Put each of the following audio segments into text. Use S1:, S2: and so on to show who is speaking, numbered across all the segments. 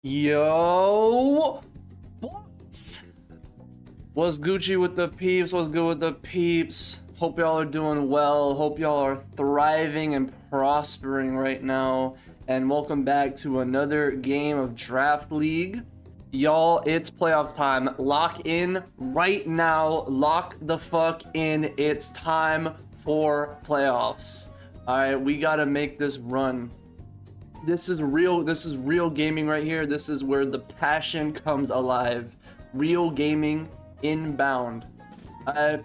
S1: Yo, boys. What's Gucci with the peeps? What's good with the peeps? Hope y'all are doing well. Hope y'all are thriving and prospering right now. And welcome back to another game of Draft League. Y'all, it's playoffs time. Lock in right now. Lock the fuck in. It's time for playoffs. All right, we gotta make this run. This is real gaming right here. This is where the passion comes alive. Real gaming inbound. But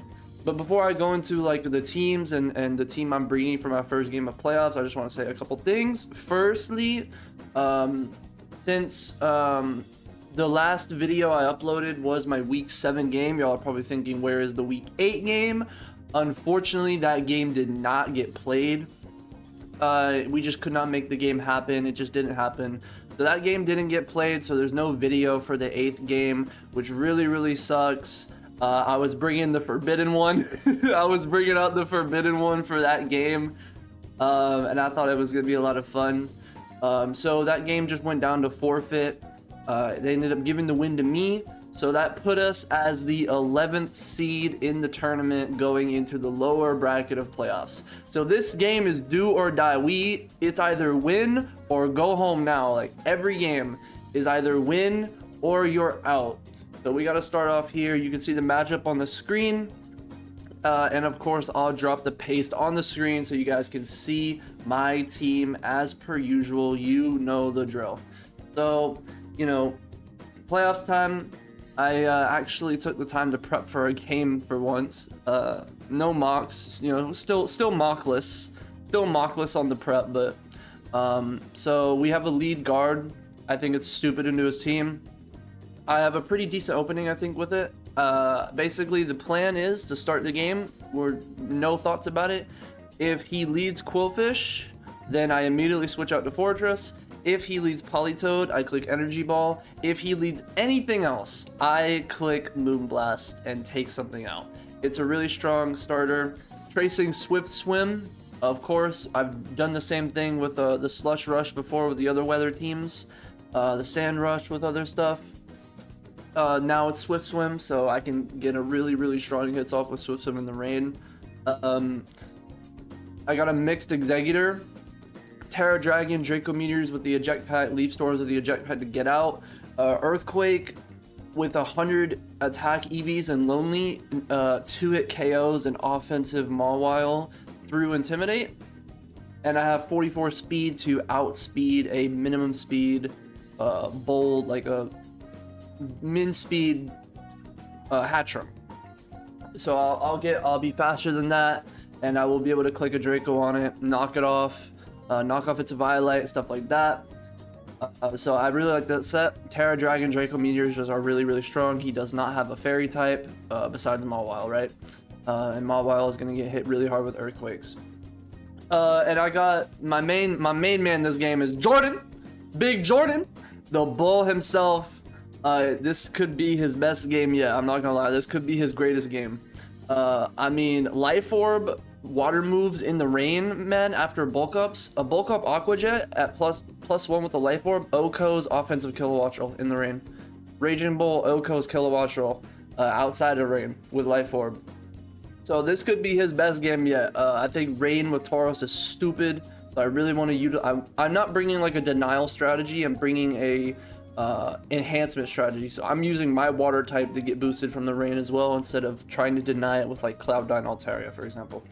S1: before I go into like the teams and the team I'm bringing for my first game of playoffs, I just want to say a couple things. Firstly, since the last video I uploaded was my week 7 game, y'all are probably thinking, where is the week 8 game? Unfortunately, that game did not get played. We just could not make the game happen. It just didn't happen. So that game didn't get played, so there's no video for the 8th game, which really sucks. I was bringing the forbidden one. I was bringing out the forbidden one for that game, and I thought it was going to be a lot of fun. So that game just went down to forfeit. They ended up giving the win to me. So that put us as the 11th seed in the tournament going into the lower bracket of playoffs. So this game is do or die. It's either win or go home now. Like every game is either win or you're out. So we got to start off here. You can see the matchup on the screen. And of course, I'll drop the paste on the screen so you guys can see my team as per usual. You know the drill. So, you know, playoffs time. I actually took the time to prep for a game for once. No mocks, you know, still mockless on the prep, but so we have a lead guard. I think it's stupid to do his team. I have a pretty decent opening, I think, with it. Basically, the plan is to start the game. We're no thoughts about it. If he leads Quillfish, then I immediately switch out to Fortress. If he leads Politoed, I click Energy Ball. If he leads anything else, I click Moonblast and take something out. It's a really strong starter. Tracing Swift Swim, of course. I've done the same thing with the Slush Rush before with the other weather teams. The Sand Rush with other stuff. Now it's Swift Swim, so I can get a really strong hits off with Swift Swim in the rain. I got a mixed Executor. Terra Dragon, Draco Meteors with the eject pad, Leaf Storms with the eject pad to get out. Earthquake with 100 attack EVs and Lonely, 2-hit KOs and offensive Mawile through Intimidate. And I have 44 speed to outspeed a minimum speed bold, like a min speed Hatchram. So I'll be faster than that, and I will be able to click a Draco on it, knock it off. Knock off its Violet, stuff like that. So I really like that set. Terra Dragon, Draco Meteors are really strong. He does not have a fairy type besides Mawile, right? And Mawile is going to get hit really hard with Earthquakes. And I got my main man in this game is Jordan. Big Jordan, the bull himself. This could be his best game yet. I'm not going to lie. This could be his greatest game. I mean, Life Orb, water moves in the rain, man, after bulk ups. A bulk up Aqua Jet at +1 with the Life Orb. Oko's offensive Kilowatt Roll in the rain. Raging Bull, Oko's Kilowatt Roll outside of rain with Life Orb. So this could be his best game yet. I think rain with Tauros is stupid. So I really want to utilize. I'm not bringing like a denial strategy. I'm bringing a enhancement strategy. So I'm using my water type to get boosted from the rain as well, instead of trying to deny it with like Cloud9 Altaria, for example.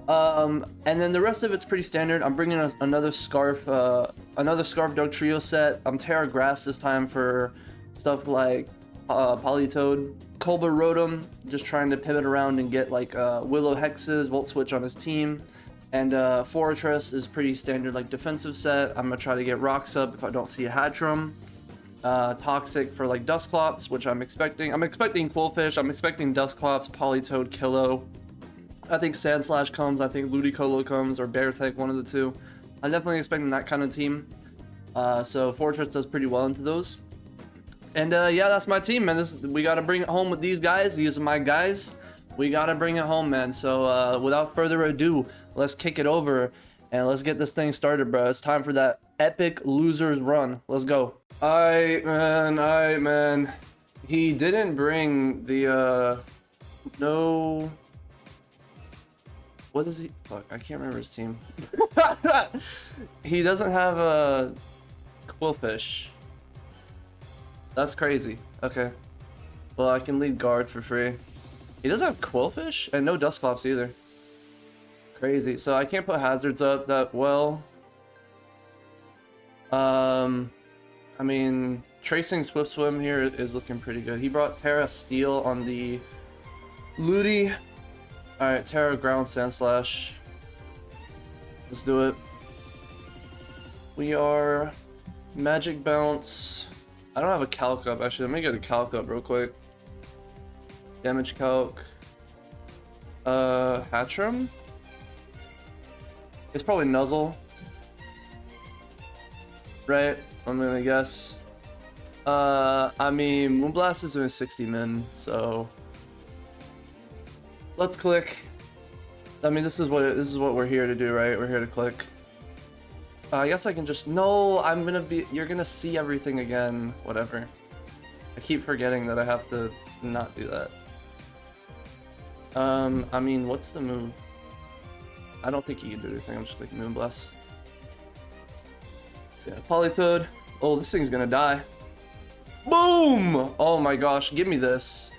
S1: And then the rest of it's pretty standard. I'm bringing another Scarf Dog Trio set. I'm Terra Grass this time for stuff like Politoed. Kolba Rotom, just trying to pivot around and get like Willow Hexes, Volt Switch on his team. And Fortress is pretty standard, like defensive set. I'm gonna try to get Rocks up if I don't see a Hatchram. Toxic for like Dusclops, which I'm expecting. I'm expecting Quillfish. I'm expecting Dusclops, Politoed, Killo. I think Sandslash comes. I think Ludicolo comes, or Beartech, one of the two. I'm definitely expecting that kind of team. So Fortress does pretty well into those. And yeah, that's my team, man. We got to bring it home with these guys. These are my guys. We got to bring it home, man. So without further ado, let's kick it over And let's get this thing started, bro. It's time for that epic losers run. Let's go. Alright, man. He didn't bring the, no... What is he? Fuck, I can't remember his team. He doesn't have a Qwilfish. That's crazy. Okay. Well, I can lead guard for free. He doesn't have Qwilfish and no Dusclops either. Crazy. So I can't put hazards up that well. I mean, tracing Swift Swim here is looking pretty good. He brought Terra Steel on the Ludi. Alright, Terra Ground Sandslash. Let's do it. We are Magic Bounce. I don't have a Calc up, actually. Let me get a Calc up real quick. Damage Calc. Hatchram? It's probably Nuzzle. Right? I'm gonna guess. I mean, Moonblast is doing 60 min, so let's click. I mean, this is what we're here to do, right? We're here to click. I guess I can just you're gonna see everything again. Whatever. I keep forgetting that I have to not do that. I mean, what's the move? I don't think he can do anything. I'm just clicking Moonblast. Yeah, Politoed. Oh, this thing's gonna die. Boom! Oh my gosh, give me this.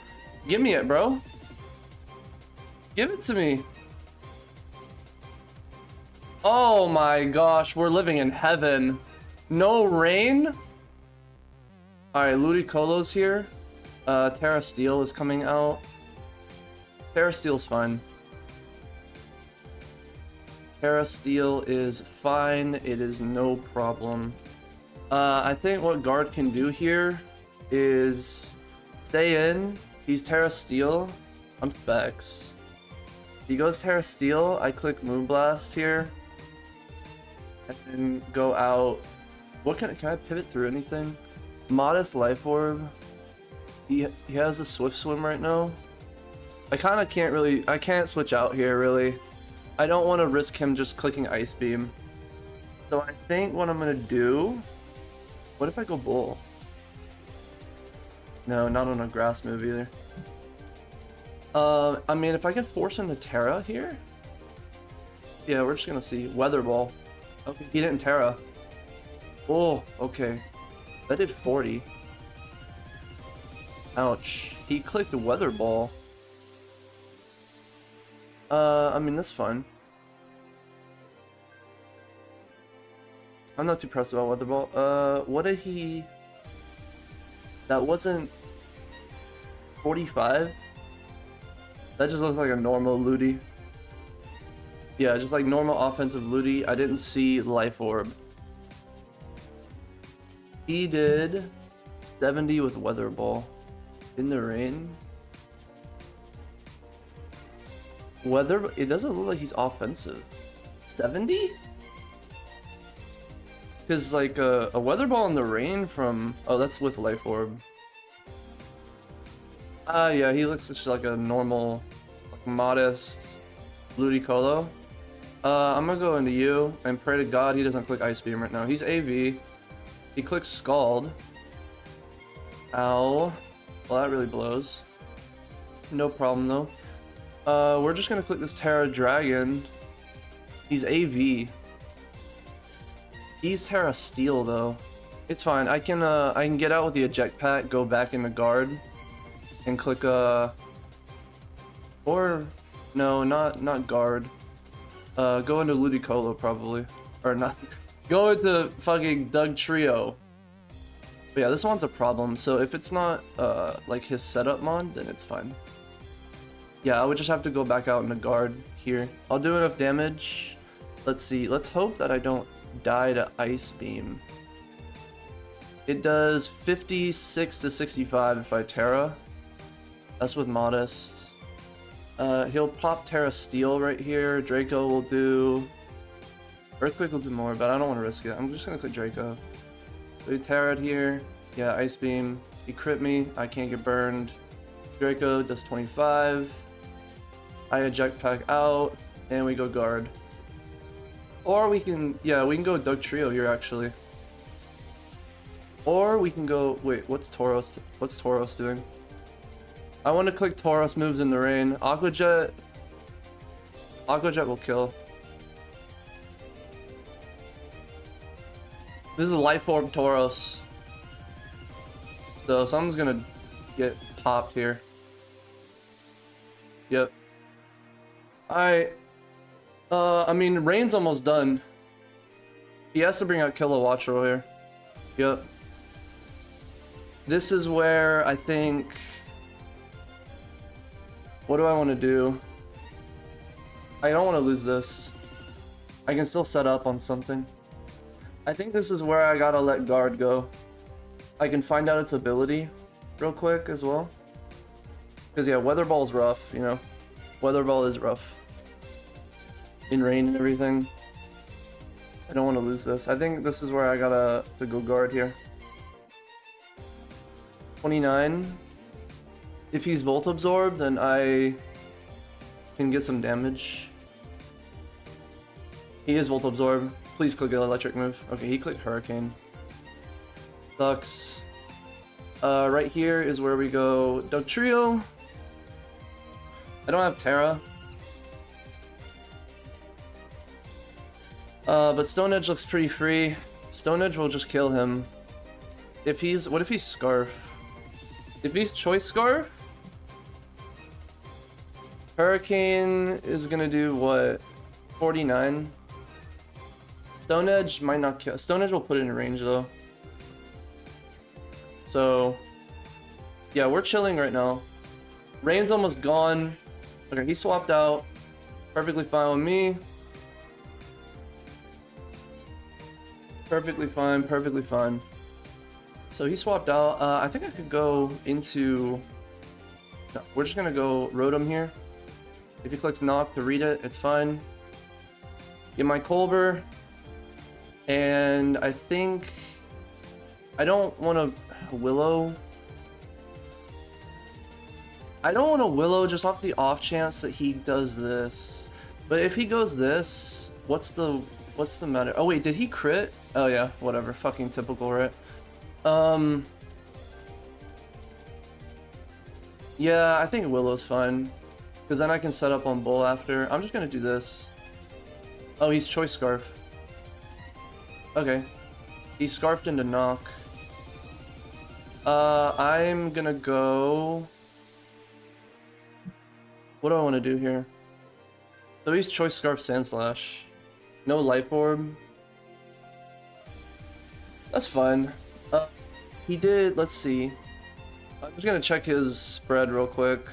S1: Give me it, bro. Give it to me. Oh my gosh, we're living in heaven. No rain? Alright, Ludicolo's here. Terra Steel is coming out. Terra Steel's fine. Terra Steel is fine. It is no problem. I think what guard can do here is stay in. He's Terra Steel. I'm Specs. He goes Terra Steel. I click Moonblast here. And then go out. What can I pivot through anything? Modest Life Orb. He has a Swift Swim right now. I kind of can't really. I can't switch out here really. I don't want to risk him just clicking Ice Beam. So I think what I'm gonna do. What if I go Bull? No, not on a grass move either. I mean, if I can force into Terra here. Yeah, we're just gonna see. Weather Ball. Okay, he didn't Terra. Oh, okay. That did 40. Ouch. He clicked Weather Ball. I mean, that's fine. I'm not too pressed about Weather Ball. What did he... That wasn't 45? That just looks like a normal Ludi. Yeah, just like normal offensive Ludi. I didn't see Life Orb. He did 70 with Weather Ball. In the rain. It doesn't look like he's offensive. 70? Because like a Weather Ball in the rain from... Oh, that's with Life Orb. Yeah, he looks just like a normal, like, modest Ludicolo. I'm gonna go into you and pray to God he doesn't click Ice Beam right now. He's AV. He clicks Scald. Ow. Well, that really blows. No problem though. We're just gonna click this Terra Dragon. He's AV. He's Terra Steel though. It's fine. I can get out with the eject pack, go back into guard, and click or no, not guard. Go into Ludicolo probably, or not. Go into fucking Dugtrio. But yeah, this one's a problem. So if it's not like his setup mod, then it's fine. Yeah, I would just have to go back out into guard here. I'll do enough damage. Let's see. Let's hope that I don't die to Ice Beam. It does 56 to 65 if I Terra. That's with Modest. He'll pop Terra Steel right here. Draco will do... Earthquake will do more, but I don't want to risk it. I'm just going to click Draco. So he Terra'd here. Yeah, Ice Beam. He crit me. I can't get burned. Draco does 25. I eject pack out. And we go guard. Or we can, yeah, we can go Dugtrio here actually. Or we can go, wait, what's Tauros doing? I want to click Tauros moves in the rain. Aqua Jet will kill. This is a Life Orb Tauros. So someone's gonna get popped here. Yep. Alright. I mean, Rain's almost done. He has to bring out Kilowattrel here. Yep. This is where I think... What do I want to do? I don't want to lose this. I can still set up on something. I think this is where I gotta let Guard go. I can find out its ability real quick as well. Because yeah, Weather Ball's rough, you know. Weather Ball is rough. In rain and everything. I don't want to lose this. I think this is where I gotta go Guard here. 29. If he's Volt Absorbed, then I can get some damage. He is Volt Absorbed. Please click an electric move. Okay, he clicked Hurricane. Sucks. Right here is where we go Dugtrio. I don't have Terra. But Stone Edge looks pretty free. Stone Edge will just kill him. If he's... What if he's Scarf? If he's Choice Scarf? Hurricane is gonna do what? 49? Stone Edge might not kill. Stone Edge will put it in range though. So... Yeah, we're chilling right now. Rain's almost gone. Okay, he swapped out. Perfectly fine with me. Perfectly fine, perfectly fine. So he swapped out. I think I could go into... No, we're just gonna go Rotom here. If he clicks Knock to read it, it's fine. Get my Colbur. And I think... I don't want to Willow. I don't want to Willow just off the off chance that he does this. But if he goes this, what's the matter? Oh wait, did he crit? Oh yeah, whatever. Fucking typical, right? Yeah, I think Willow's fine. Because then I can set up on Bull after. I'm just gonna do this. Oh, he's Choice Scarf. Okay. He's Scarfed into Knock. I'm gonna go... What do I want to do here? So he's Choice Scarf Sandslash. No Life Orb. That's fine. He did, let's see. I'm just gonna check his spread real quick.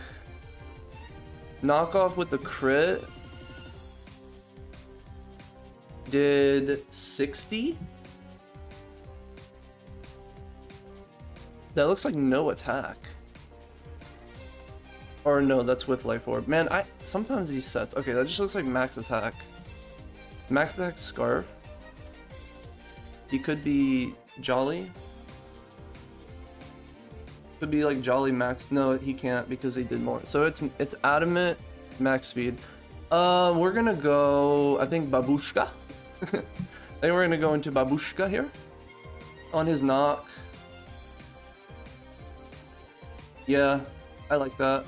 S1: Knockoff with the crit. Did 60? That looks like no attack. Or no, that's with Life Orb. Man, sometimes these sets... Okay, that just looks like max attack. Max attack Scarf. He could be Jolly. Could be like Jolly max. No, he can't because he did more. So it's Adamant max speed. We're gonna go... I think Babushka. I think we're gonna go into Babushka here. On his Knock. Yeah, I like that.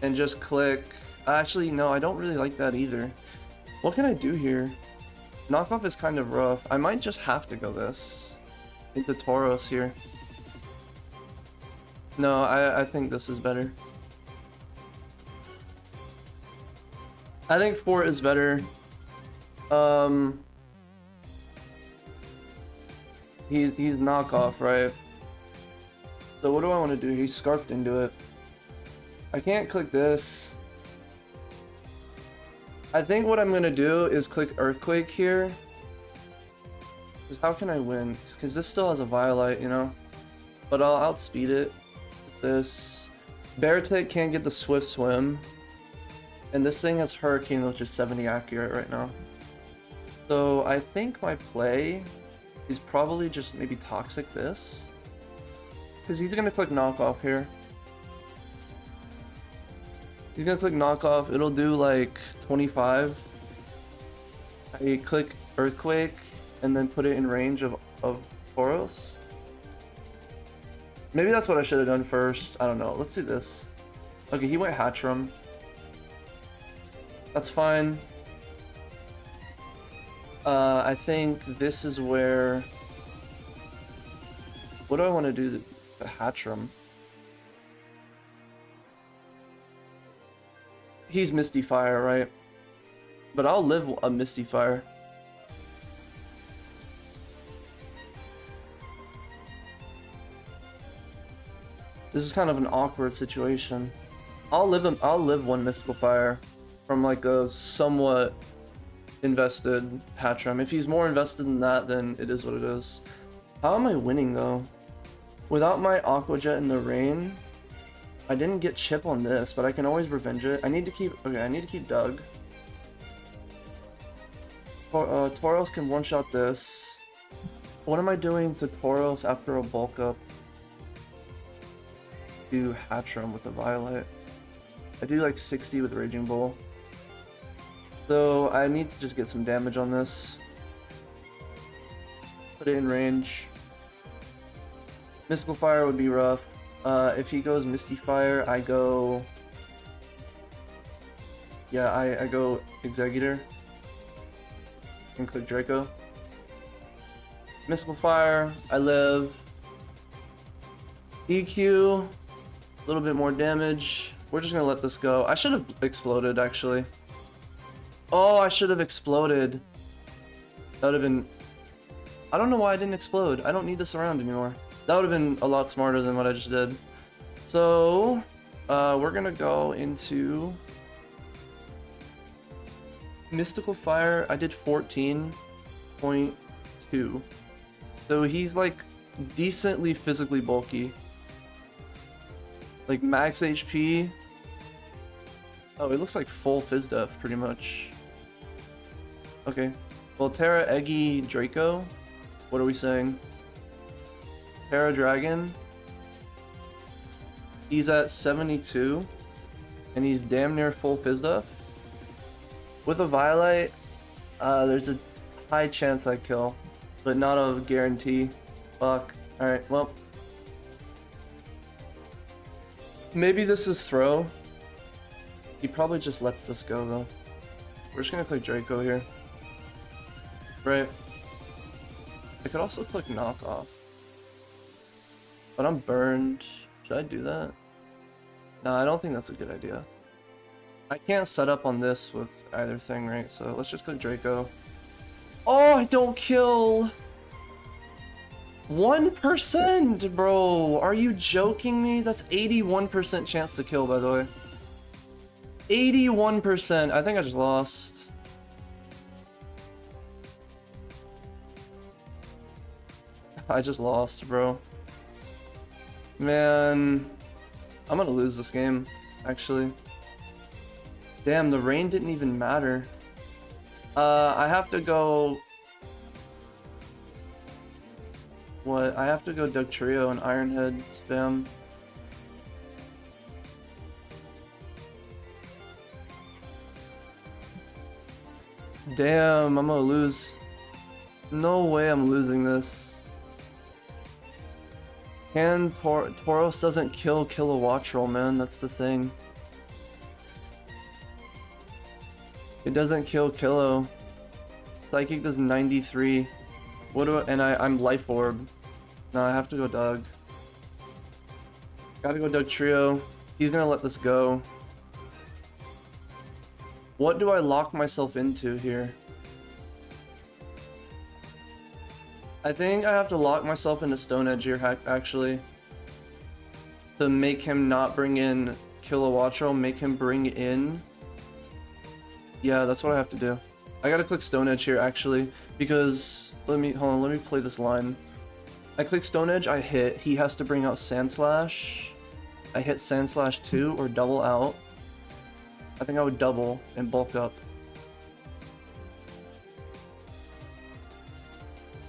S1: And just click... Actually, no, I don't really like that either. What can I do here? Knockoff is kind of rough. I might just have to go this. Into Tauros here. No, I think this is better. I think Fort is better. He's knockoff, right? So what do I want to do? He's Scarfed into it. I can't click this. I think what I'm gonna do is click Earthquake here. Because how can I win? Because this still has a Violite, you know? But I'll outspeed it with this. Beartic can't get the Swift Swim. And this thing has Hurricane, which is 70 accurate right now. So I think my play is probably just maybe Toxic this. Because he's gonna click Knockoff here. He's gonna click Knockoff, it'll do like 25. I click Earthquake and then put it in range of Tauros. Maybe that's what I should have done first. I don't know. Let's do this. Okay, he went Hatchram. That's fine. I think this is where... What do I want to do to Hatchram? He's Misty Fire, right? But I'll live a Misty Fire. This is kind of an awkward situation. I'll live one Mystical Fire from like a somewhat invested Hatchram. If he's more invested than that, then it is what it is. How am I winning though? Without my Aqua Jet in the rain, I didn't get chip on this, but I can always revenge it. I need to keep Doug. Tauros can one-shot this. What am I doing to Tauros after a bulk up? Do Hatchram with a Violet. I do like 60 with Raging Bull. So I need to just get some damage on this. Put it in range. Mystical Fire would be rough. If he goes Misty Fire, I go... Yeah, I go Executor. And click Draco. Mystical Fire, I live. EQ, a little bit more damage. We're just gonna let this go. I should have exploded, actually. Oh, I should have exploded. That would have been... I don't know why I didn't explode. I don't need this around anymore. That would have been a lot smarter than what I just did. So, we're gonna go into... Mystical Fire, I did 14.2. So he's like decently physically bulky. Like max HP. Oh, it looks like full Fizz Def pretty much. Okay. Well, Terra, Eggy, Draco. What are we saying? Terra Dragon. He's at 72. And he's damn near full Fizz Def. With a Violet, there's a high chance I kill. But not a guarantee. Fuck. Alright, well. Maybe this is throw. He probably just lets this go though. We're just gonna click Draco here. Right. I could also click knockoff. But I'm burned. Should I do that? No, I don't think that's a good idea. I can't set up on this with either thing, right? So let's just click Draco. Oh, I don't kill! 1%, bro! Are you joking me? That's 81% chance to kill, by the way. 81%. I think I just lost. I just lost, bro. Man, I'm gonna lose this game, actually. Damn, the rain didn't even matter. I have to go... What? I have to go Dugtrio and Ironhead spam. Damn, I'm gonna lose. No way I'm losing this. Tauros doesn't kill Kilowattrel, man. That's the thing. It doesn't kill Kilo. Psychic does 93. What do I, and I'm Life Orb. No, I have to go Doug. Gotta go Dugtrio. He's gonna let this go. What do I lock myself into here? I think I have to lock myself into Stone Edge here, actually. To make him not bring in Kilowattrel, make him bring in... Yeah, that's what I have to do. I gotta click Stone Edge here, actually, because... Hold on, let me play this line. I click Stone Edge, I hit. He has to bring out Sandslash. I hit Sandslash 2 or double out. I think I would double and bulk up.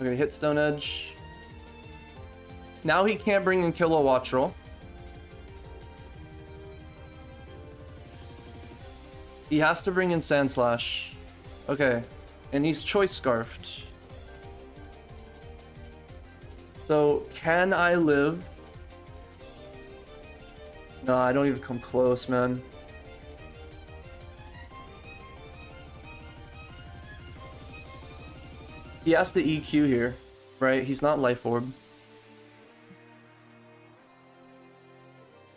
S1: Okay, hit Stone Edge. Now he can't bring in Kilowattrel. He has to bring in Sandslash. Okay. And he's choice scarfed. So, can I live? No, I don't even come close, man. He has to EQ here, right? He's not Life Orb.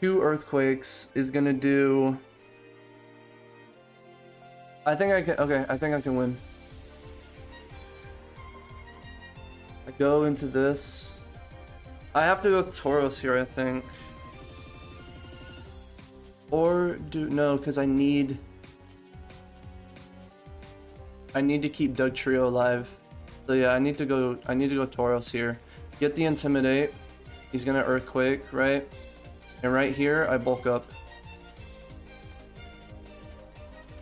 S1: 2 Earthquakes is gonna do... I think I can... Okay, I think I can win. I go into this. I have to go Tauros here, I think. Or do... No, because I need to keep Dugtrio alive. So yeah, I need to go Tauros here. Get the Intimidate. He's gonna Earthquake, right? And right here, I bulk up.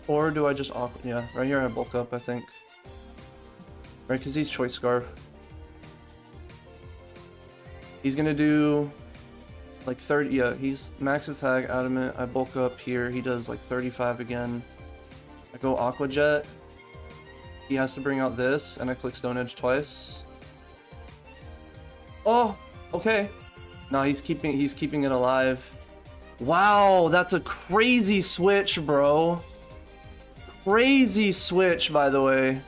S1: Or do I just yeah, right here I bulk up, I think. Right, because he's Choice Scarf. He's gonna do like 30, yeah, he's max attack, adamant. I bulk up here, he does like 35 again. I go Aqua Jet. He has to bring out this, and I click Stone Edge twice. Oh, okay. No, he's keeping it alive. Wow, that's a crazy switch, bro. Crazy switch, by the way.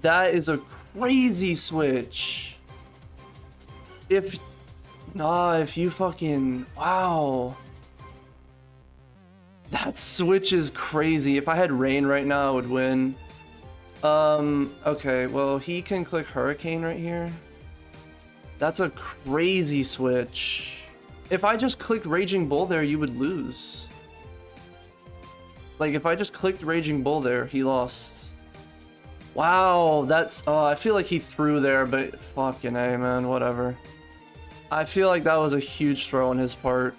S1: That is a crazy switch. If you fucking... Wow. That switch is crazy. If I had Rain right now, I would win. Okay, well, he can click Hurricane right here. That's a crazy switch. If I just clicked Raging Bull there, you would lose. Like, if I just clicked Raging Bull there, he lost. Wow, that's... I feel like he threw there, but fucking A, man, whatever. I feel like that was a huge throw on his part.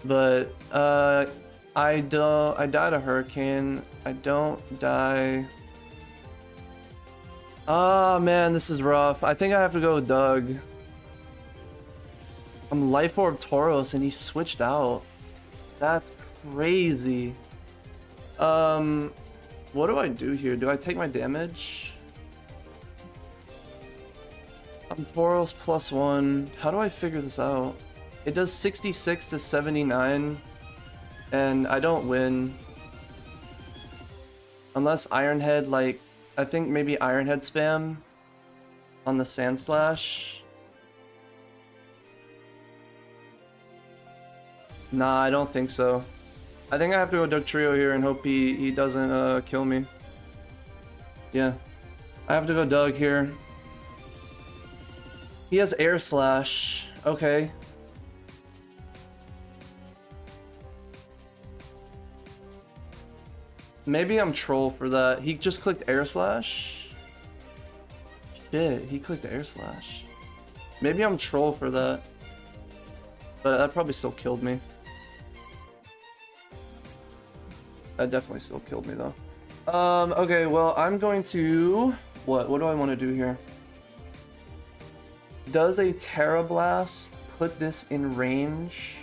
S1: But, I died a Hurricane. I don't die... Ah, man, this is rough. I think I have to go with Doug. I'm Life Orb Tauros and he switched out. That's crazy. What do I do here? Do I take my damage? I'm Tauros +1. How do I figure this out? It does 66 to 79, and I don't win. Unless Ironhead, like, I think maybe Ironhead spam on the Sand Slash. Nah, I don't think so. I think I have to go Dugtrio here and hope he doesn't kill me. Yeah. I have to go Doug here. He has Air Slash. Okay. Maybe I'm troll for that. He just clicked Air Slash? Shit, he clicked Air Slash. Maybe I'm troll for that. But that probably still killed me. That definitely still killed me though. Okay, well, I'm going to... What do I want to do here? Does a Terra Blast put this in range?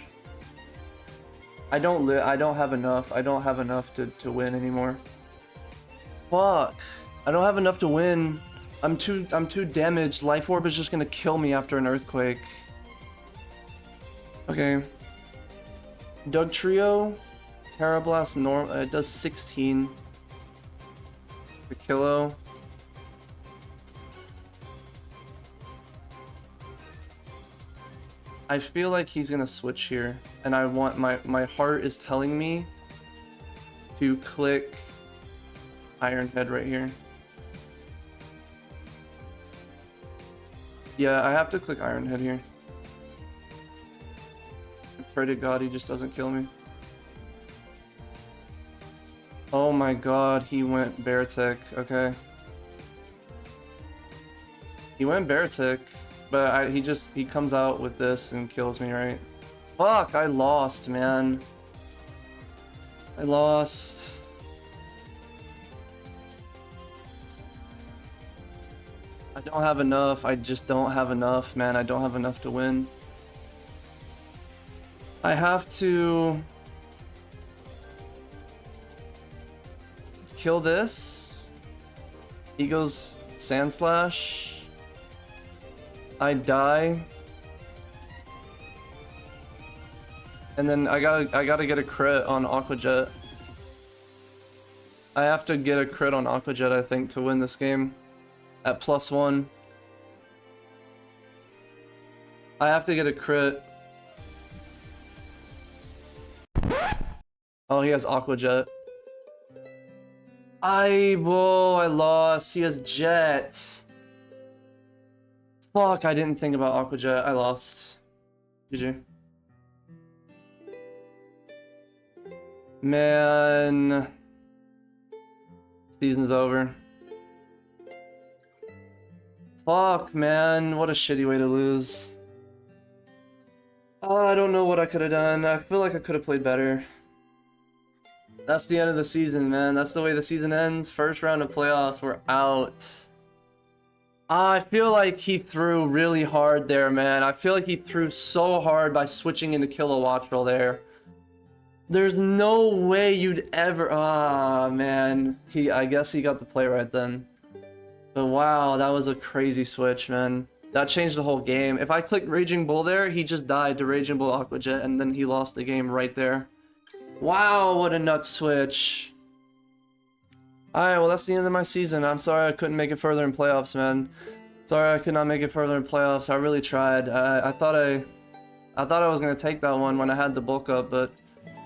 S1: I don't have enough. I don't have enough to win anymore. Fuck. I don't have enough to win. I'm too damaged. Life Orb is just gonna kill me after an Earthquake. Okay. Dugtrio. Terra Blast normal. It does 16 per kilo. I feel like he's gonna switch here, and I want my heart is telling me to click Ironhead right here. Yeah, I have to click Ironhead here. I pray to God he just doesn't kill me. Oh my God, he went Beartic. Okay. He went Beartic. But he comes out with this and kills me, right? Fuck, I lost, man. I lost. I don't have enough. I just don't have enough, man. I don't have enough to win. I have to... kill this. He goes Sand Slash. I die. And then I gotta get a crit on Aqua Jet. I have to get a crit on Aqua Jet, I think, to win this game. At +1. I have to get a crit. Oh, he has Aqua Jet. Whoa, I lost. He has Jet. Fuck, I didn't think about Aqua Jet. I lost. GG. Man. Season's over. Fuck, man. What a shitty way to lose. I don't know what I could have done. I feel like I could have played better. That's the end of the season, man. That's the way the season ends. First round of playoffs, we're out. I feel like he threw really hard there, man. I feel like he threw so hard by switching into Kilowattrel there. There's no way you'd ever... Ah, man. I guess he got the play right then. But wow, that was a crazy switch, man. That changed the whole game. If I clicked Raging Bull there, he just died to Raging Bull Aqua Jet, and then he lost the game right there. Wow, what a nut switch. Alright, well that's the end of my season. I'm sorry I couldn't make it further in playoffs, man. Sorry I could not make it further in playoffs. I really tried. I thought I was gonna take that one when I had the bulk up, but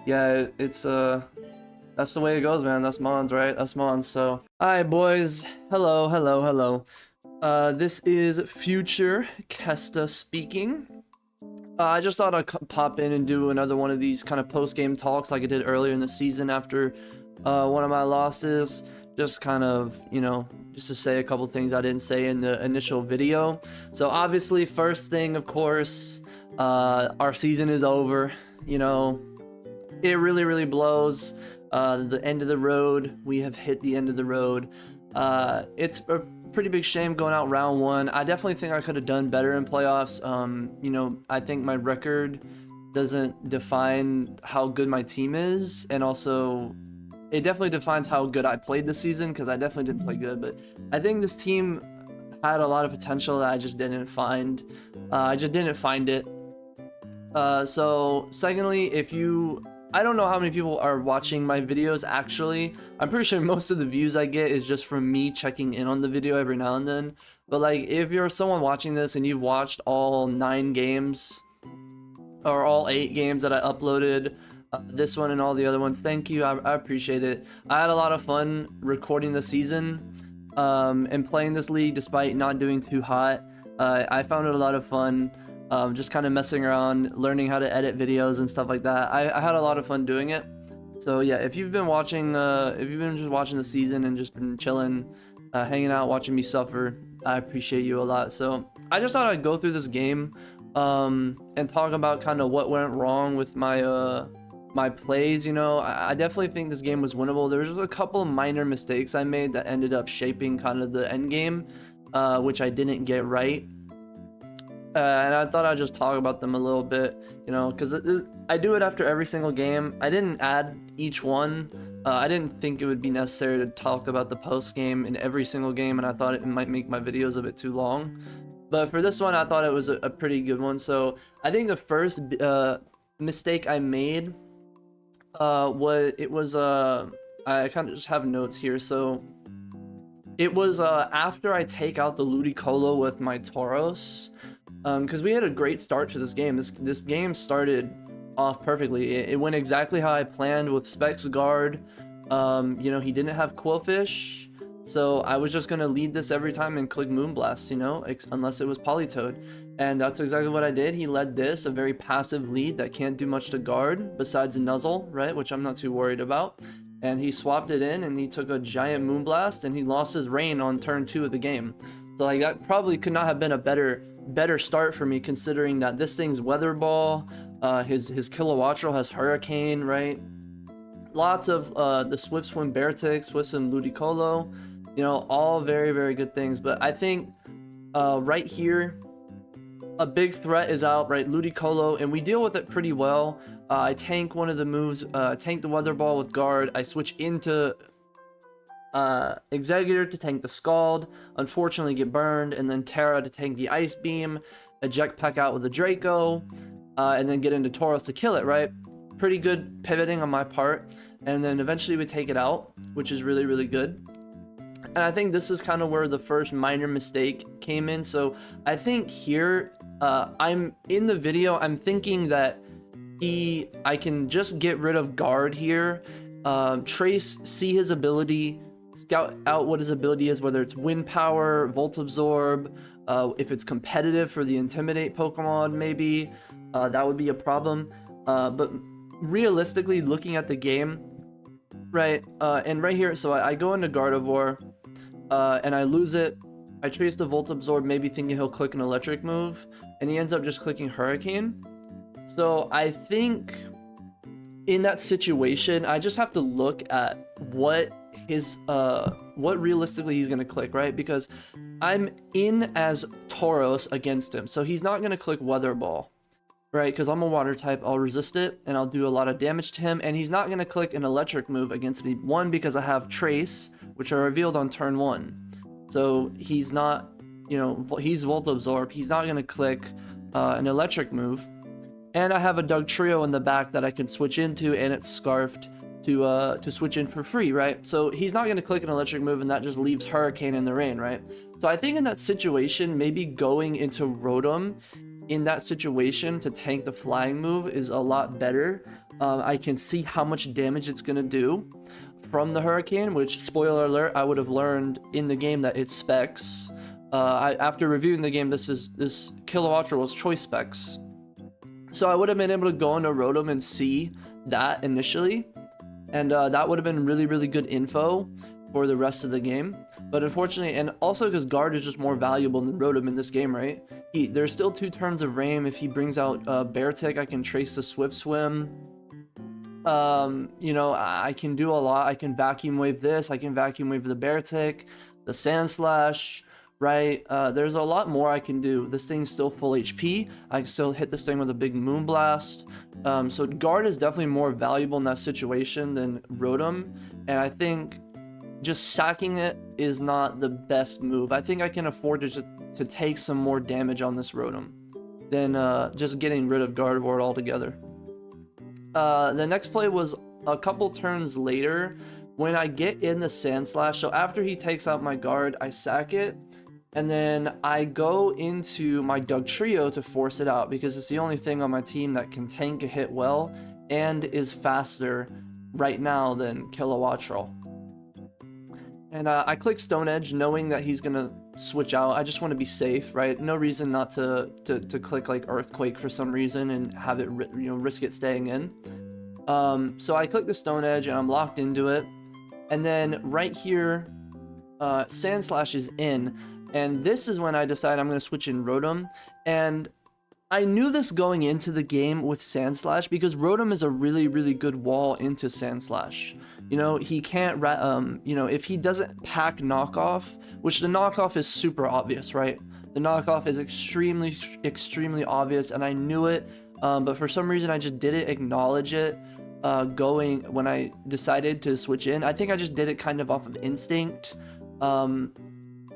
S1: yeah, it's that's the way it goes, man. That's Mons, right? That's Mons. So, alright, boys. Hello, hello, hello. This is Future Kesta speaking. I just thought I'd pop in and do another one of these kind of post-game talks like I did earlier in the season after one of my losses. Just kind of, you know, just to say a couple things I didn't say in the initial video. So obviously, first thing, of course, our season is over. You know, it really, really blows. The end of the road. We have hit the end of the road. It's a pretty big shame going out round one. I definitely think I could have done better in playoffs. You know, I think my record doesn't define how good my team is, and also it definitely defines how good I played this season, because I definitely didn't play good, but I think this team had a lot of potential that I just didn't find. I just didn't find it. So secondly, I don't know how many people are watching my videos actually. I'm pretty sure most of the views I get is just from me checking in on the video every now and then. But like, if you're someone watching this and you've watched all 9 games, or all 8 games that I uploaded, this one and all the other ones, thank you. I appreciate it. I had a lot of fun recording the season and playing this league despite not doing too hot. I found it a lot of fun. Just kind of messing around, learning how to edit videos and stuff like that. I had a lot of fun doing it. So yeah, if you've been watching, if you've been just watching the season and just been chilling, hanging out, watching me suffer, I appreciate you a lot. So I just thought I'd go through this game, and talk about kind of what went wrong with my my plays. You know, I definitely think this game was winnable. There was a couple of minor mistakes I made that ended up shaping kind of the end game, which I didn't get right. And I thought I'd just talk about them a little bit, you know, because I do it after every single game. I didn't add each one. I didn't think it would be necessary to talk about the post game in every single game, and I thought it might make my videos a bit too long. But for this one, I thought it was a pretty good one. So I think the first mistake I made I kind of just have notes here. So it was after I take out the Ludicolo with my Tauros. Because we had a great start to this game. This game started off perfectly. It went exactly how I planned with Specs Guard. You know, he didn't have Quillfish, so I was just gonna lead this every time and click Moonblast, you know, unless it was Politoed. And that's exactly what I did. He led this, a very passive lead that can't do much to guard besides a Nuzzle, right? Which I'm not too worried about. And he swapped it in and he took a giant Moonblast and he lost his Rain on turn 2 of the game. So like, that probably could not have been a better start for me, considering that this thing's Weather Ball, his Kilowattrel has Hurricane, right? Lots of the Swift Swim Beartic, Swift Swim Ludicolo, you know, all very, very good things. But I think right here, a big threat is out, right? Ludicolo, and we deal with it pretty well. I tank one of the moves, tank the Weather Ball with Guard. I switch into Executor to tank the Scald, unfortunately get burned, and then Terra to tank the Ice Beam, eject Peck out with the Draco, and then get into Tauros to kill it, right? Pretty good pivoting on my part, and then eventually we take it out, which is really, really good. And I think this is kind of where the first minor mistake came in. So I think here, I'm in the video, I'm thinking that I can just get rid of guard here, Trace, see his ability, scout out what his ability is, whether it's wind power, volt absorb, if it's competitive for the intimidate Pokemon, maybe that would be a problem. But realistically, looking at the game, right, and right here, so I go into Gardevoir, and I lose it. I trace the volt absorb, maybe thinking he'll click an electric move, and he ends up just clicking Hurricane. So I think in that situation, I just have to look at what realistically he's gonna click, right? Because I'm in as Tauros against him, so he's not gonna click Weather Ball, right? Because I'm a water type, I'll resist it, and I'll do a lot of damage to him, and he's not gonna click an electric move against me. One, because I have Trace, which I revealed on turn 1. So he's not, you know, he's Volt Absorb, he's not gonna click an electric move. And I have a Dugtrio in the back that I can switch into, and it's Scarfed to switch in for free, right? So he's not going to click an electric move, and that just leaves Hurricane in the rain, right? So I think in that situation, maybe going into Rotom in that situation to tank the flying move is a lot better. I can see how much damage it's going to do from the Hurricane, which, spoiler alert, I would have learned in the game that it's specs. After reviewing the game, this Kilowattrel was choice specs. So I would have been able to go into Rotom and see that initially, and that would have been really, really good info for the rest of the game. But unfortunately, and also because Guard is just more valuable than Rotom in this game, right? There's still 2 turns of Rain. If he brings out Beartic, I can trace the Swift Swim. You know, I can do a lot. I can Vacuum Wave this. I can Vacuum Wave the Beartic, the Sand Slash. Right, there's a lot more I can do. This thing's still full HP. I can still hit this thing with a big Moonblast. So Guard is definitely more valuable in that situation than Rotom. And I think just sacking it is not the best move. I think I can afford to take some more damage on this Rotom than just getting rid of Gardevoir altogether. The next play was a couple turns later when I get in the Sand Slash. So after he takes out my Guard, I sack it. And then I go into my Dugtrio to force it out because it's the only thing on my team that can tank a hit well and is faster right now than Kilowattrel. And I click Stone Edge knowing that he's going to switch out. I just want to be safe, right? No reason not to click like Earthquake for some reason and have it, you know, risk it staying in. So I click the Stone Edge and I'm locked into it. And then right here, Sand Slash is in. And this is when I decide I'm going to switch in Rotom. And I knew this going into the game with Sand Slash because Rotom is a really, really good wall into Sand Slash. You know, he can't, you know, if he doesn't pack Knockoff, which the Knockoff is super obvious, right? The Knockoff is extremely, extremely obvious, and I knew it. But for some reason, I just didn't acknowledge it when I decided to switch in. I think I just did it kind of off of instinct.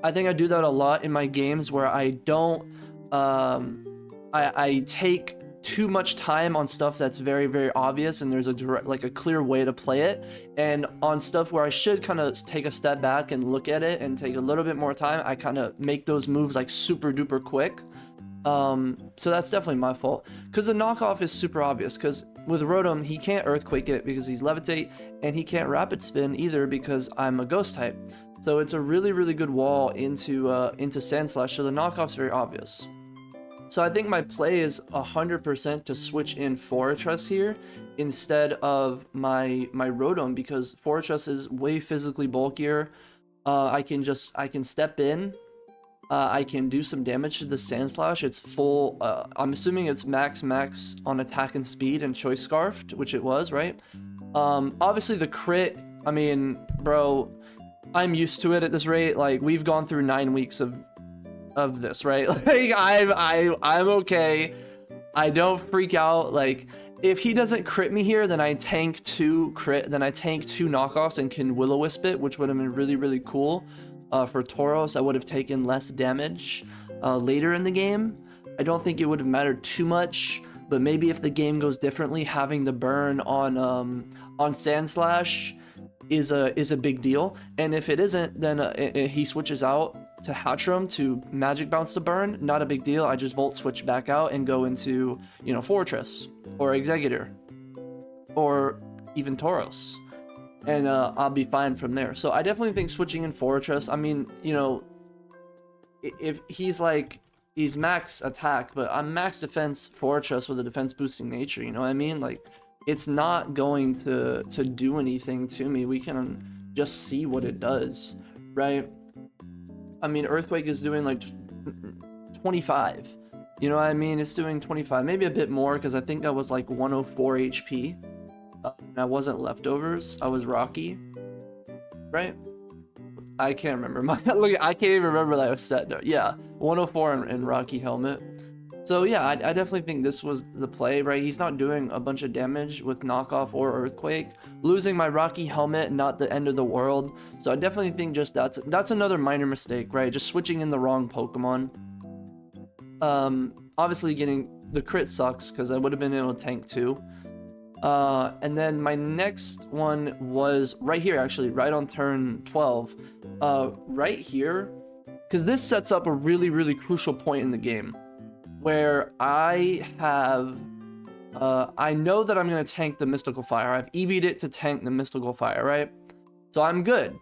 S1: I think I do that a lot in my games where I don't, I take too much time on stuff that's very, very obvious and there's a direct, like a clear way to play it. And on stuff where I should kind of take a step back and look at it and take a little bit more time, I kind of make those moves like super duper quick. So that's definitely my fault. Because the Knockoff is super obvious because with Rotom, he can't Earthquake it because he's Levitate, and he can't Rapid Spin either because I'm a Ghost type. So it's a really, really good wall into Sand Slash, so the Knockoff's very obvious. So I think my play is 100% to switch in Fortress here instead of my Rotom because Fortress is way physically bulkier. I can step in. I can do some damage to the Sand Slash. It's full. I'm assuming it's max on attack and speed and Choice Scarfed, which it was, right? Obviously the crit. I mean, bro, I'm used to it at this rate. Like we've gone through 9 weeks of this, right? Like I'm okay. I don't freak out. Like if he doesn't crit me here, then I tank 2 crit, then I tank 2 knockoffs and can Will-O-Wisp it, which would have been really, really cool. For Tauros, I would have taken less damage later in the game. I don't think it would have mattered too much, but maybe if the game goes differently, having the burn on Sandslash is a big deal. And if it isn't, then he switches out to Hatchram to Magic Bounce to burn. Not a big deal. I just Volt Switch back out and go into, you know, Fortress or Exeggutor or even Tauros, and I'll be fine from there. So I definitely think switching in Fortress, I mean, you know, if he's like, he's max attack, but I'm max defense Fortress with a defense boosting nature, you know what I mean? Like, it's not going to do anything to me. We can just see what it does, right? I mean, Earthquake is doing like 25, you know what I mean? It's doing 25, maybe a bit more, because I think I was like 104 HP. I wasn't leftovers, I was Rocky, right? I can't remember. Look, I can't even remember that I was set. No, yeah, 104 in Rocky Helmet. So yeah, I definitely think this was the play, right? He's not doing a bunch of damage with knockoff or Earthquake. Losing my Rocky Helmet, not the end of the world. So I definitely think just that's another minor mistake, right? Just switching in the wrong Pokemon. Obviously getting the crit sucks, because I would have been able to tank too. And then my next one was right here, actually, right on turn 12. Right here, because this sets up a really, really crucial point in the game, where I have, I know that I'm going to tank the Mystical Fire. I've EV'd it to tank the Mystical Fire, right? So I'm good.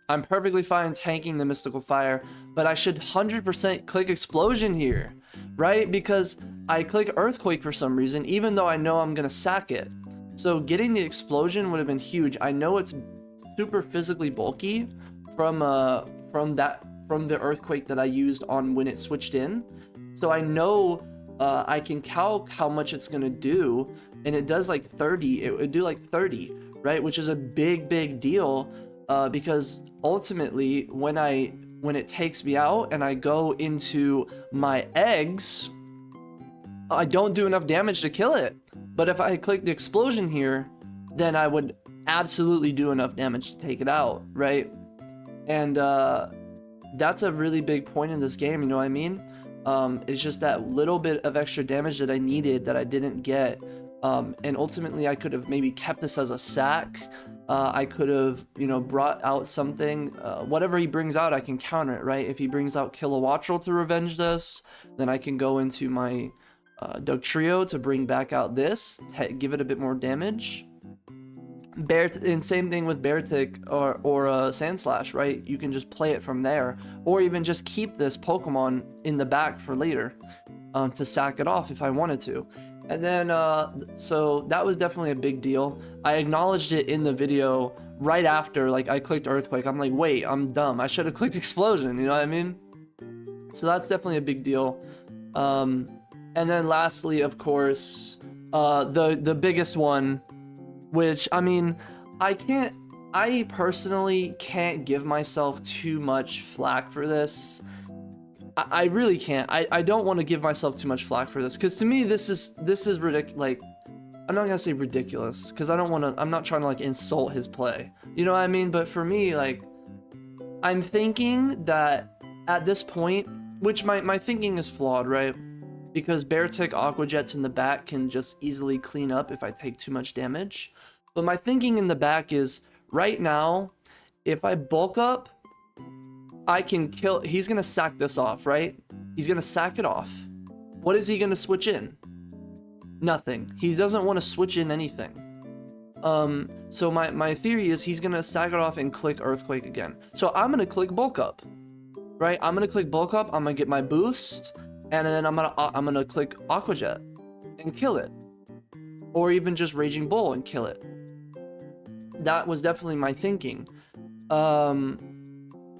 S1: I'm perfectly fine tanking the Mystical Fire, but I should 100% click Explosion here, right? Because I click Earthquake for some reason, even though I know I'm going to sack it. So getting the Explosion would have been huge. I know it's super physically bulky from the Earthquake that I used on when it switched in. So I know I can calc how much it's going to do, and it does like 30. It would do like 30, right? Which is a big, big deal, because ultimately when it takes me out and I go into my eggs, I don't do enough damage to kill it. But if I click the Explosion here, then I would absolutely do enough damage to take it out, right? And that's a really big point in this game, you know what I mean? It's just that little bit of extra damage that I needed that I didn't get. And ultimately I could have maybe kept this as a sack. I could have, you know, brought out something. Whatever he brings out, I can counter it, right? If he brings out Kilowattrel to revenge this, then I can go into my Dugtrio to bring back out this, give it a bit more damage. And same thing with Beartic or Sandslash, right? You can just play it from there, or even just keep this Pokemon in the back for later to sack it off if I wanted to. And then, so that was definitely a big deal. I acknowledged it in the video right after, like, I clicked Earthquake. I'm like, wait, I'm dumb. I should have clicked Explosion, you know what I mean? So that's definitely a big deal. And then lastly, of course, the biggest one, which, I mean, I personally can't give myself too much flack for this. I really can't. I don't want to give myself too much flack for this, because to me this is ridiculous. Like, I'm not gonna say ridiculous, because I'm not trying to like insult his play, you know what I mean? But for me, like, I'm thinking that at this point, which my thinking is flawed, right? Because Beartic Aqua Jets in the back can just easily clean up if I take too much damage. But my thinking in the back is, right now, if I bulk up, I can kill. He's gonna sack this off, right? He's gonna sack it off. What is he gonna switch in? Nothing. He doesn't want to switch in anything. So my theory is he's gonna sack it off and click Earthquake again. So I'm gonna click bulk up, right? I'm gonna click bulk up. I'm gonna get my boost, and then I'm gonna click Aqua Jet and kill it, or even just Raging Bull and kill it. That was definitely my thinking.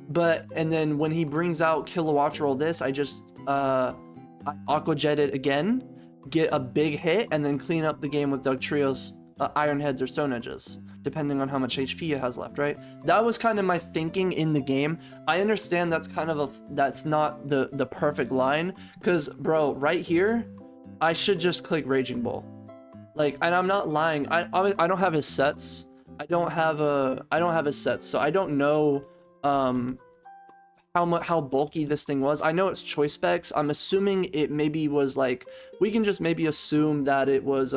S1: But, and then when he brings out Kilowattrel this, I just Aqua Jet it again, get a big hit, and then clean up the game with Dugtrio's Iron Heads or Stone Edges, depending on how much HP it has left, right? That was kind of my thinking in the game. I understand that's kind of that's not the perfect line, because, bro, right here, I should just click Raging Bull. Like, and I'm not lying. I don't have his sets. I don't have his sets, so I don't know how bulky this thing was. I know it's choice specs. I'm assuming it maybe was like, we can just maybe assume that it was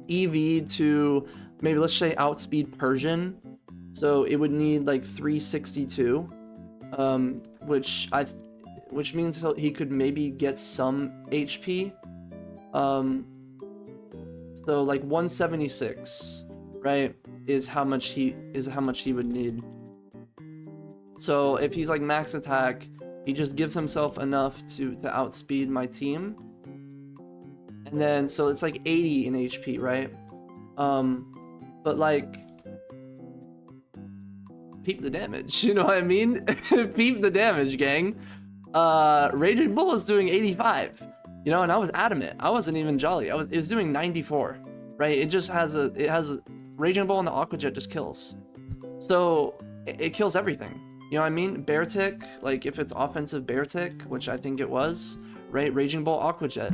S1: EV to maybe, let's say, outspeed Persian. So it would need like 362, which means he could maybe get some HP. So like 176, right, is how much he would need. So if he's like max attack, he just gives himself enough to outspeed my team. And then so it's like 80 in HP, right? But like, peep the damage, you know what I mean? Peep the damage, gang. Raging Bull is doing 85, you know, and I was adamant. I wasn't even jolly. It was doing 94, right? It has a Raging Bull and the Aqua Jet just kills. So it kills everything. You know what I mean? Bear Tick, like if it's offensive Bear Tick, which I think it was, right? Raging Bull, Aqua Jet.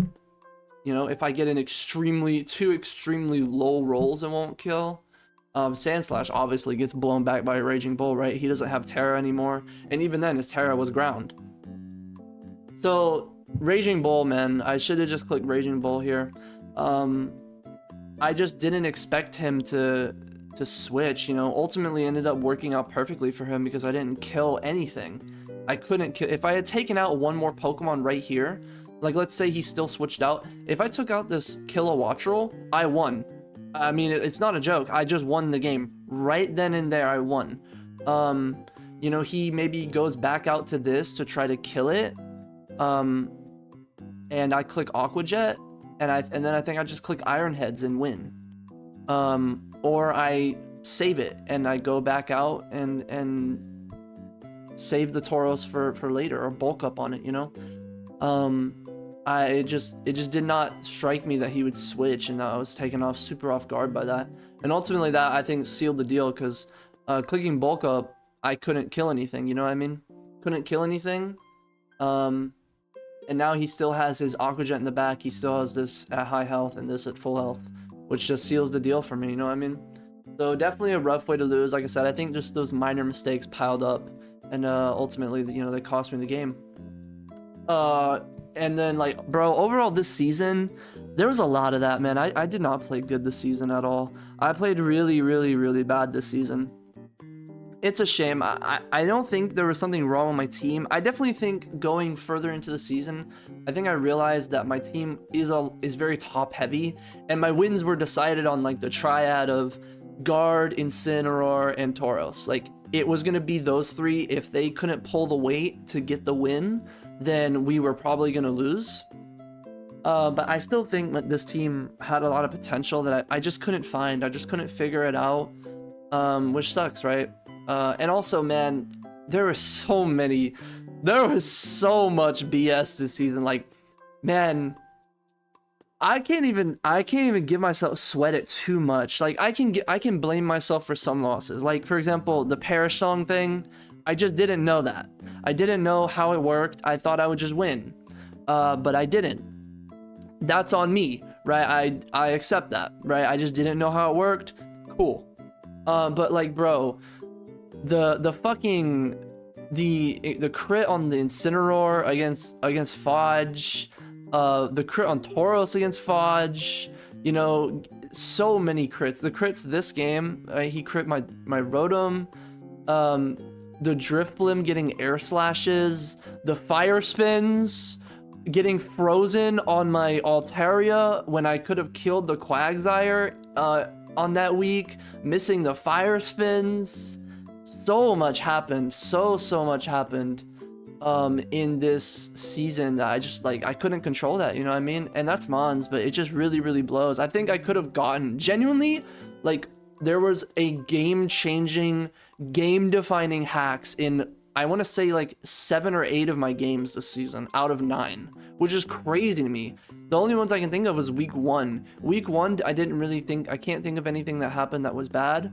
S1: You know, if I get two extremely low rolls, it won't kill. Sandslash obviously gets blown back by a Raging Bull, right? He doesn't have Terra anymore. And even then, his Terra was ground. So, Raging Bull, man. I should have just clicked Raging Bull here. I just didn't expect him to switch, you know. Ultimately ended up working out perfectly for him because I didn't kill anything. I couldn't kill. If I had taken out one more Pokemon right here, like let's say he still switched out. If I took out this Kilowattrel, I won. I mean, it's not a joke. I just won the game. Right then and there, I won. You know, he maybe goes back out to this to try to kill it. And I click Aqua Jet, and then I think I just click Iron Heads and win. Or I save it and I go back out and save the Tauros for later, or bulk up on it, you know. It just did not strike me that he would switch, and I was taken super off guard by that. And ultimately that, I think, sealed the deal, because clicking bulk up, I couldn't kill anything, you know what I mean? Couldn't kill anything. And now he still has his Aqua Jet in the back. He still has this at high health and this at full health, which just seals the deal for me, you know what I mean? So definitely a rough way to lose. Like I said, I think just those minor mistakes piled up, and ultimately, you know, they cost me the game. And then, like, bro, overall this season, there was a lot of that, man. I did not play good this season at all. I played really, really, really bad this season. It's a shame. I don't think there was something wrong with my team. I definitely think going further into the season, I think I realized that my team is very top heavy, and my wins were decided on like the triad of Guard, Incineroar, and Tauros. Like, it was gonna be those three. If they couldn't pull the weight to get the win, then we were probably gonna lose. But I still think that this team had a lot of potential that I just couldn't find. I just couldn't figure it out, which sucks, right? And also, man, there was so much BS this season. Like, man, I can't even give myself sweat it too much. Like, I can blame myself for some losses. Like, for example, the Perish Song thing. I just didn't know that. I didn't know how it worked. I thought I would just win, but I didn't. That's on me, right? I accept that, right? I just didn't know how it worked. Cool. But like, bro, the fucking the crit on the Incineroar against Fudge, the crit on Tauros against Fudge, you know, so many crits. The crits this game, he crit my Rotom, the Drifblim getting air slashes, the fire spins, getting frozen on my Altaria when I could have killed the Quagsire on that week, missing the fire spins. So much happened, so much happened in this season that I just, like, I couldn't control that, you know what I mean? And that's Mons, but it just really, really blows. I think I could have gotten, genuinely, like, there was a game-changing, game-defining hacks in, I want to say, like 7 or 8 of my games this season out of 9, which is crazy to me. The only ones I can think of was week 1. Week 1, I can't think of anything that happened that was bad.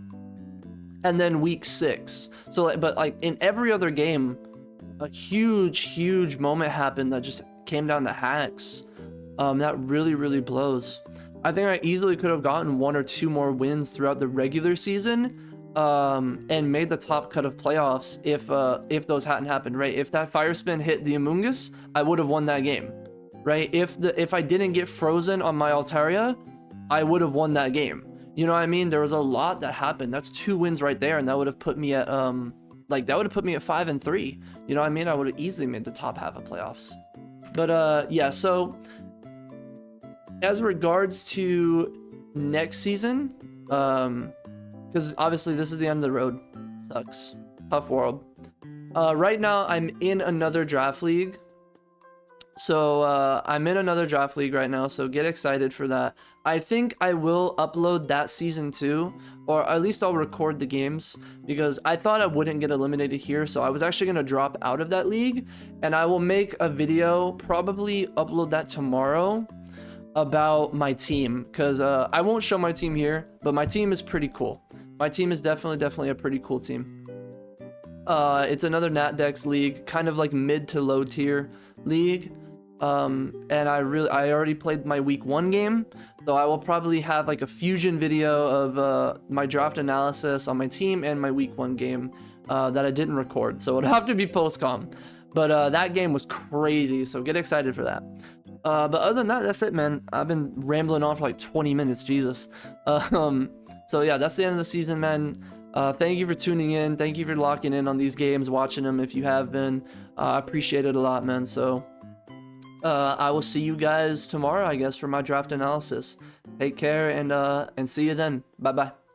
S1: And then week 6. So, but like in every other game, a huge moment happened that just came down to hacks. That really, really blows. I think I easily could have gotten 1 or 2 more wins throughout the regular season, and made the top cut of playoffs if those hadn't happened, right? If that fire spin hit the Amoonguss, I would have won that game, right? If I didn't get frozen on my Altaria, I would have won that game. You know what I mean? There was a lot that happened. That's 2 wins right there, and that would have put me at like that would have put me at 5-3. You know what I mean? I would have easily made the top half of playoffs. But yeah, so as regards to next season, because obviously this is the end of the road. Sucks. Tough world. Right now I'm in another draft league. So I'm in another draft league right now, so get excited for that. I think I will upload that season too, or at least I'll record the games, because I thought I wouldn't get eliminated here, so I was actually going to drop out of that league, and I will make a video, probably upload that tomorrow, about my team, because I won't show my team here, but my team is pretty cool. My team is definitely a pretty cool team. It's another NatDex league, kind of like mid to low tier league. And I already played my week 1 game, so I will probably have like a fusion video of my draft analysis on my team and my week 1 game that I didn't record, so it'll have to be post-com. But that game was crazy, so get excited for that. But other than that, that's it, man. I've been rambling on for like 20 minutes, Jesus. So yeah, that's the end of the season, man. Thank you for tuning in. Thank you for locking in on these games, watching them if you have been. I appreciate it a lot, man. So I will see you guys tomorrow, I guess, for my draft analysis. Take care, and see you then. Bye-bye.